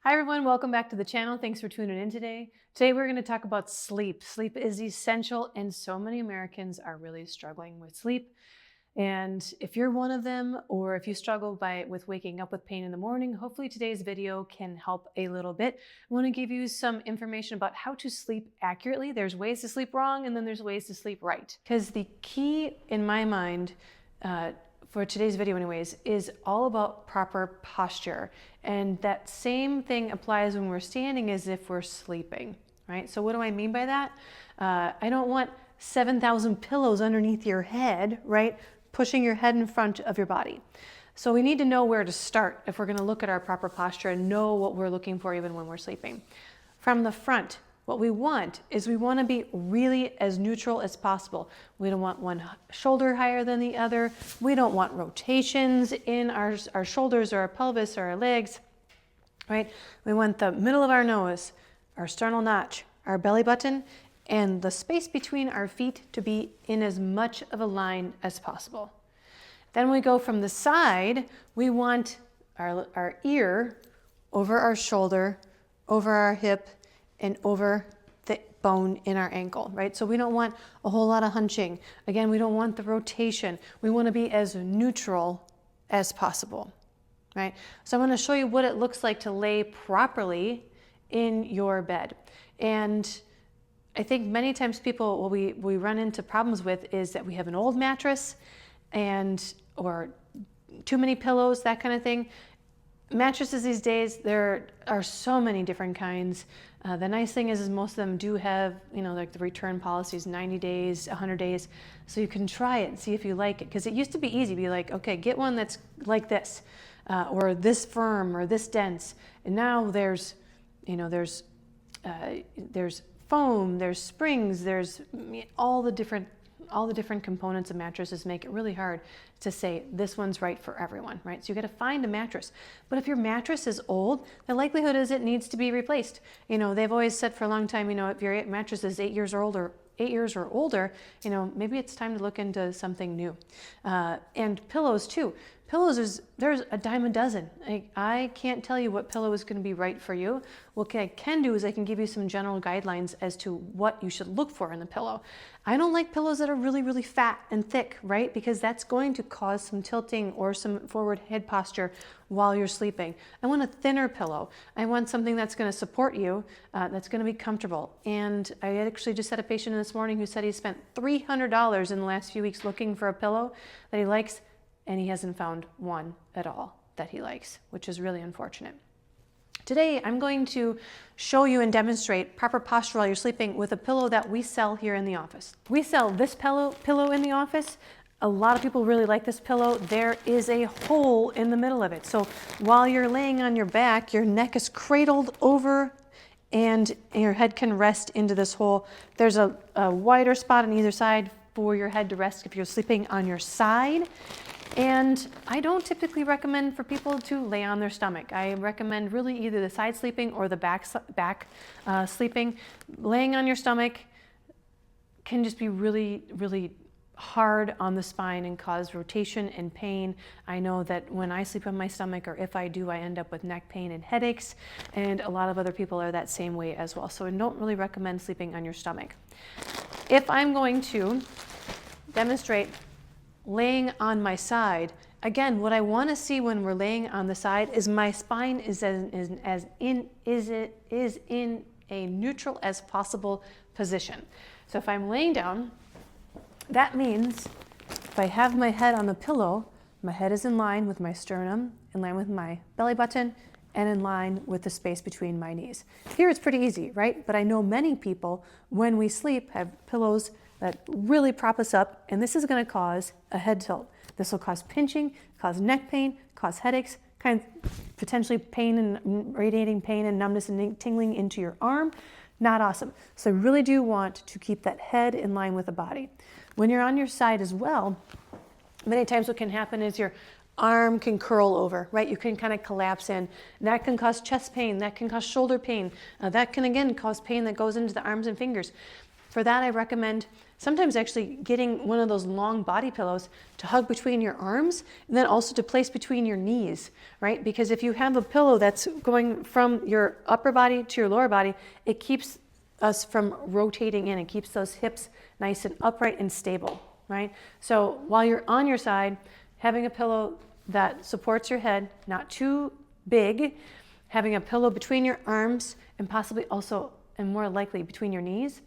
Hi everyone, welcome back to the channel. Thanks for tuning in today. Today we're going to talk about sleep. Sleep is essential and so many Americans are really struggling with sleep. And if you're one of them, or if you struggle with waking up with pain in the morning, hopefully today's video can help a little bit. I want to give you some information about how to sleep accurately. There's ways to sleep wrong and then there's ways to sleep right. Because the key in my mind, for today's video anyways, is all about proper posture. And that same thing applies when we're standing as if we're sleeping, right? So what do I mean by that? I don't want 7,000 pillows underneath your head, right? Pushing your head in front of your body. So we need to know where to start if we're gonna look at our proper posture and know what we're looking for even when we're sleeping. From the front, what we want is we want to be really as neutral as possible. We don't want one shoulder higher than the other. We don't want rotations in our shoulders or our pelvis or our legs, right? We want the middle of our nose, our sternal notch, our belly button, and the space between our feet to be in as much of a line as possible. Then we go from the side, we want our ear over our shoulder, over our hip, and over the bone in our ankle, right? So we don't want a whole lot of hunching. Again, we don't want the rotation. We want to be as neutral as possible, right? So I'm going to show you what it looks like to lay properly in your bed. And I think many times people, what we run into problems with is that we have an old mattress or too many pillows, that kind of thing. Mattresses these days, there are so many different kinds. The nice thing is most of them do have, like the return policies, 90 days, 100 days. So you can try it and see if you like it. Because it used to be easy, be like, okay, get one that's like this, or this firm, or this dense. And now there's foam, there's springs, there's all the different components of mattresses make it really hard to say this one's right for everyone, right? So you got to find a mattress. But if your mattress is old, the likelihood is it needs to be replaced. They've always said for a long time, if your mattress is 8 years old or 8 years or older, maybe it's time to look into something new. And pillows too. Pillows, there's a dime a dozen. I can't tell you what pillow is going to be right for you. What I can do is I can give you some general guidelines as to what you should look for in the pillow. I don't like pillows that are really, really fat and thick, right? Because that's going to cause some tilting or some forward head posture while you're sleeping. I want a thinner pillow. I want something that's going to support you, that's going to be comfortable. And I actually just had a patient this morning who said he spent $300 in the last few weeks looking for a pillow that he likes, and he hasn't found one at all that he likes, which is really unfortunate. Today, I'm going to show you and demonstrate proper posture while you're sleeping with a pillow that we sell here in the office. We sell this pillow in the office. A lot of people really like this pillow. There is a hole in the middle of it. So while you're laying on your back, your neck is cradled over and your head can rest into this hole. There's a wider spot on either side for your head to rest if you're sleeping on your side. And I don't typically recommend for people to lay on their stomach. I recommend really either the side sleeping or the back sleeping. Laying on your stomach can just be really, really hard on the spine and cause rotation and pain. I know that when I sleep on my stomach, or if I do, I end up with neck pain and headaches, and a lot of other people are that same way as well. So I don't really recommend sleeping on your stomach. If I'm going to demonstrate laying on my side, again, what I want to see when we're laying on the side is my spine is in a neutral as possible position. So if I'm laying down, that means if I have my head on the pillow, my head is in line with my sternum, in line with my belly button, and in line with the space between my knees. Here it's pretty easy, right? But I know many people, when we sleep, have pillows that really prop us up, and this is going to cause a head tilt. This will cause pinching, cause neck pain, cause headaches, kind of potentially pain and radiating pain and numbness and tingling into your arm. Not awesome. So I really do want to keep that head in line with the body. When you're on your side as well, many times what can happen is your arm can curl over, right? You can kind of collapse in. That can cause chest pain. That can cause shoulder pain. That can, again, cause pain that goes into the arms and fingers. For that, I recommend Sometimes actually getting one of those long body pillows to hug between your arms and then also to place between your knees, right? Because if you have a pillow that's going from your upper body to your lower body, it keeps us from rotating in. It keeps those hips nice and upright and stable, right? So while you're on your side, having a pillow that supports your head, not too big, having a pillow between your arms and possibly also, and more likely, between your knees,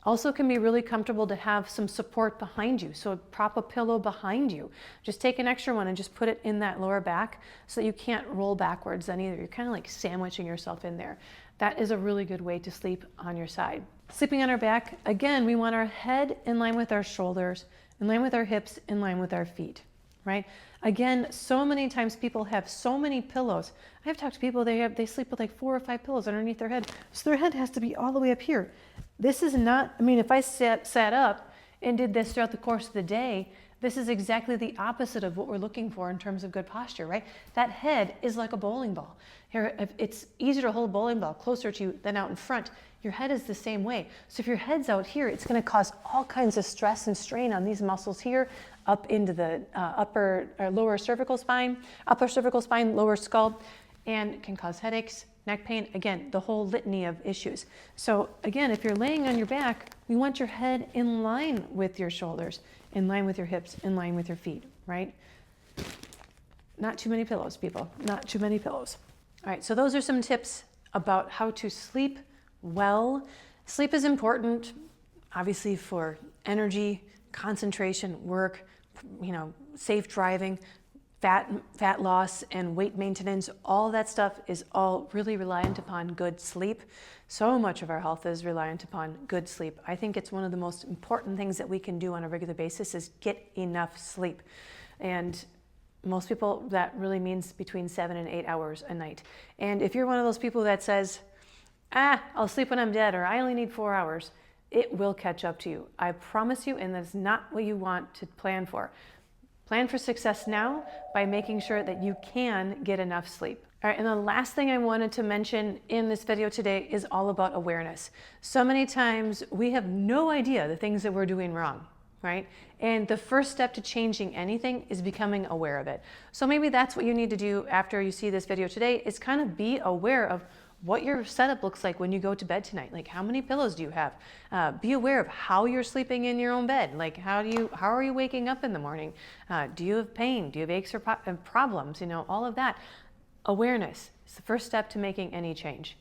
also can be really comfortable to have some support behind you. So prop a pillow behind you. Just take an extra one and just put it in that lower back so that you can't roll backwards then either. You're kind of like sandwiching yourself in there. That is a really good way to sleep on your side. Sleeping on our back, again, we want our head in line with our shoulders, in line with our hips, in line with our feet, right? Again, so many times people have so many pillows. I've talked to people, they sleep with like 4 or 5 pillows underneath their head. So their head has to be all the way up here. This is not, I mean, if I sat up and did this throughout the course of the day, this is exactly the opposite of what we're looking for in terms of good posture, right? That head is like a bowling ball. Here, if it's easier to hold a bowling ball closer to you than out in front. Your head is the same way. So if your head's out here, it's going to cause all kinds of stress and strain on these muscles here, up into the upper or lower cervical spine, lower skull, and can cause headaches, neck pain, again, the whole litany of issues. So again, if you're laying on your back, we want your head in line with your shoulders, in line with your hips, in line with your feet, right? Not too many pillows, people, not too many pillows. All right, so those are some tips about how to sleep well. Sleep is important, obviously, for energy, concentration, work, safe driving, fat loss and weight maintenance. All that stuff is all really reliant upon good sleep. So much of our health is reliant upon good sleep. I think it's one of the most important things that we can do on a regular basis is get enough sleep. And most people, that really means between 7 and 8 hours a night. And if you're one of those people that says, I'll sleep when I'm dead, or I only need 4 hours, it will catch up to you. I promise you, and that's not what you want to plan for. Plan for success now by making sure that you can get enough sleep. All right, and the last thing I wanted to mention in this video today is all about awareness. So many times we have no idea the things that we're doing wrong, right? And the first step to changing anything is becoming aware of it. So maybe that's what you need to do after you see this video today, is kind of be aware of what your setup looks like when you go to bed tonight. Like, how many pillows do you have? Be aware of how you're sleeping in your own bed. Like, how are you waking up in the morning? Do you have pain? Do you have aches or problems? All of that. Awareness is the first step to making any change.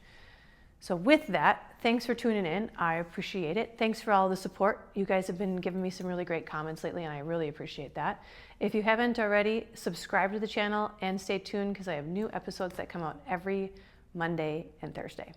So with that, thanks for tuning in. I appreciate it. Thanks for all the support. You guys have been giving me some really great comments lately, and I really appreciate that. If you haven't already, subscribe to the channel and stay tuned because I have new episodes that come out every Monday and Thursday.